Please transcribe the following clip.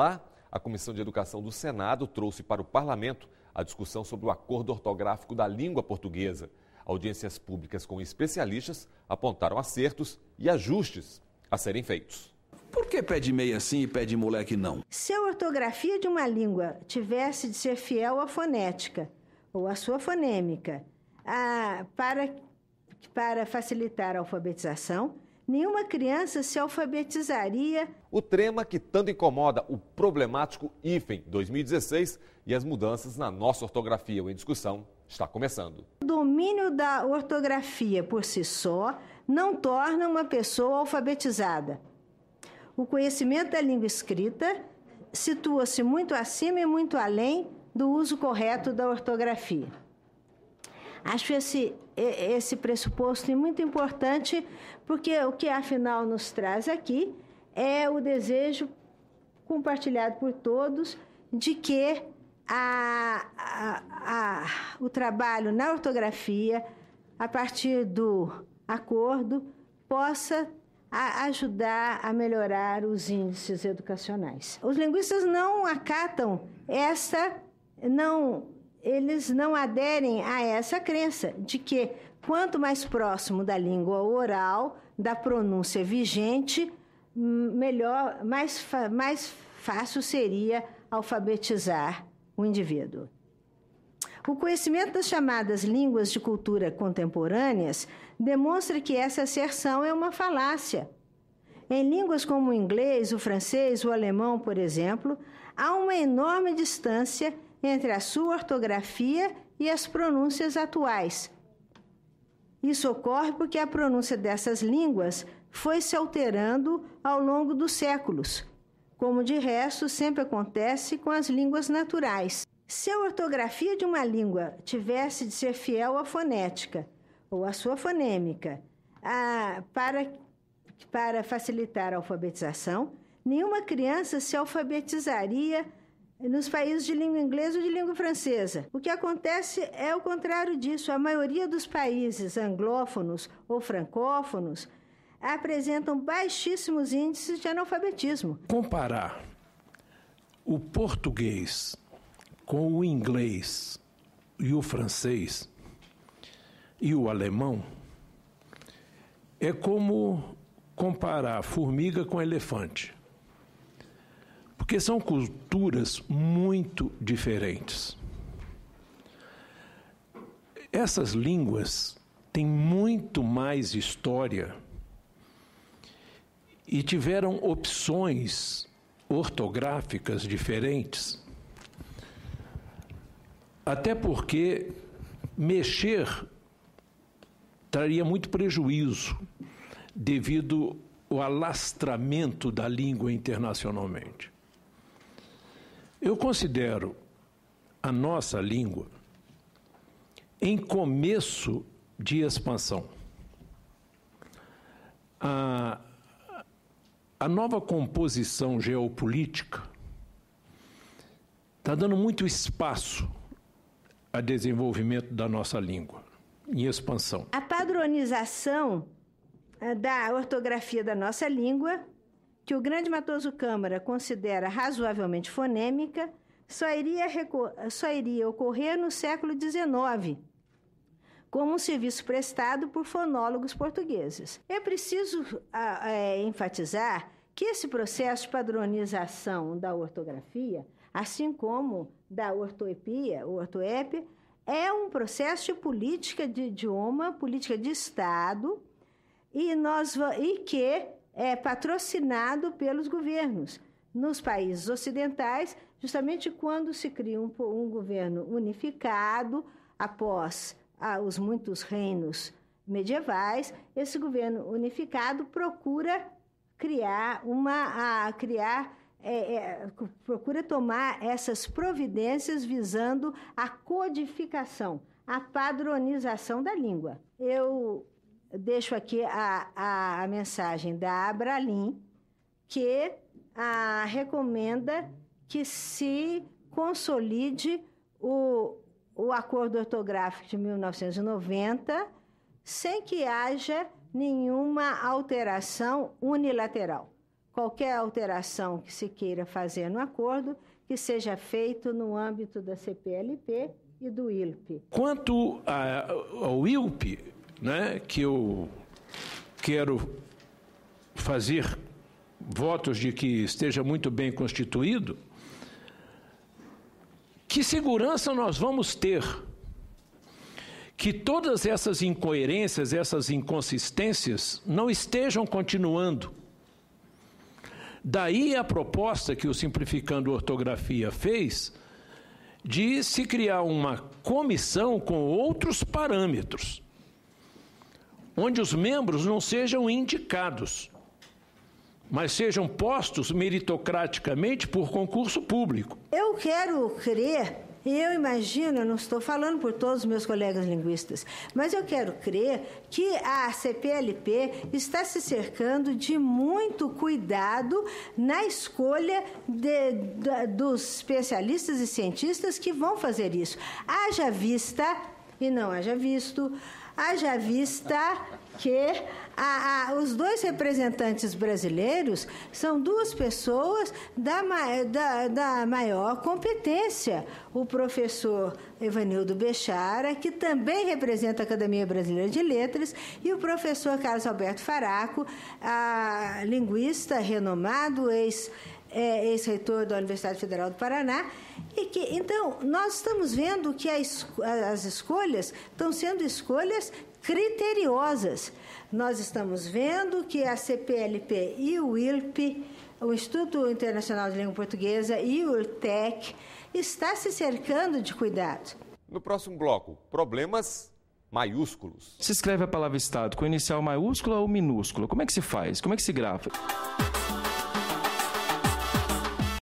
lá, a Comissão de Educação do Senado trouxe para o Parlamento a discussão sobre o acordo ortográfico da língua portuguesa. Audiências públicas com especialistas apontaram acertos e ajustes a serem feitos. Por que pé de meia sim e pé de moleque não? Se a ortografia de uma língua tivesse de ser fiel à fonética ou à sua fonêmica, para facilitar a alfabetização, nenhuma criança se alfabetizaria. O tema que tanto incomoda o problemático IFEM 2016 e as mudanças na nossa ortografia em discussão está começando. O domínio da ortografia por si só não torna uma pessoa alfabetizada. O conhecimento da língua escrita situa-se muito acima e muito além do uso correto da ortografia. Acho esse pressuposto muito importante, porque o que afinal nos traz aqui é o desejo compartilhado por todos de que o trabalho na ortografia, a partir do acordo, possa ajudar a melhorar os índices educacionais. Os linguistas não acatam eles não aderem a essa crença de que quanto mais próximo da língua oral, da pronúncia vigente, melhor, mais fácil seria alfabetizar o indivíduo. O conhecimento das chamadas línguas de cultura contemporâneas demonstra que essa asserção é uma falácia. Em línguas como o inglês, o francês, o alemão, por exemplo, há uma enorme distância entre a sua ortografia e as pronúncias atuais. Isso ocorre porque a pronúncia dessas línguas foi se alterando ao longo dos séculos, como de resto sempre acontece com as línguas naturais. Se a ortografia de uma língua tivesse de ser fiel à fonética ou à sua fonêmica, para facilitar a alfabetização, nenhuma criança se alfabetizaria nos países de língua inglesa ou de língua francesa. O que acontece é o contrário disso. A maioria dos países anglófonos ou francófonos apresentam baixíssimos índices de analfabetismo. Comparar o português com o inglês e o francês e o alemão é como comparar formiga com elefante. Porque são culturas muito diferentes. Essas línguas têm muito mais história e tiveram opções ortográficas diferentes. Até porque mexer traria muito prejuízo devido ao alastramento da língua internacionalmente. Eu considero a nossa língua em começo de expansão. A nova composição geopolítica está dando muito espaço a desenvolvimento da nossa língua, em expansão. A padronização da ortografia da nossa língua, que o grande Matoso Câmara considera razoavelmente fonêmica, só iria ocorrer no século XIX, como um serviço prestado por fonólogos portugueses. É preciso enfatizar que esse processo de padronização da ortografia, assim como da ortoepia, é um processo de política de idioma, política de Estado, e que é patrocinado pelos governos. Nos países ocidentais, justamente quando se cria um governo unificado, após os muitos reinos medievais, esse governo unificado procura procura tomar essas providências visando a codificação, a padronização da língua. Eu deixo aqui a mensagem da Abralin, que recomenda que se consolide o acordo ortográfico de 1990 sem que haja nenhuma alteração unilateral. qualquer alteração que se queira fazer no acordo, que seja feito no âmbito da CPLP e do ILP. Quanto ao ILP, né, que eu quero fazer votos de que esteja muito bem constituído, que segurança nós vamos ter que todas essas incoerências, essas inconsistências não estejam continuando? Daí a proposta que o Simplificando Ortografia fez de se criar uma comissão com outros parâmetros, onde os membros não sejam indicados, mas sejam postos meritocraticamente por concurso público. Eu quero crer, e eu imagino, eu não estou falando por todos os meus colegas linguistas, mas eu quero crer que a CPLP está se cercando de muito cuidado na escolha dos especialistas e cientistas que vão fazer isso. Haja vista, e não haja visto, haja vista que os dois representantes brasileiros são duas pessoas da maior competência. O professor Evanildo Bechara, que também representa a Academia Brasileira de Letras, e o professor Carlos Alberto Faraco, linguista renomado, ex-reitor da Universidade Federal do Paraná. Então, nós estamos vendo que as escolhas estão sendo escolhas criteriosas. Nós estamos vendo que a CPLP e o ILP, o Instituto Internacional de Língua Portuguesa e o IRTEC, está se cercando de cuidado. No próximo bloco, problemas maiúsculos. Se escreve a palavra Estado com inicial maiúscula ou minúscula? Como é que se faz? Como é que se grava?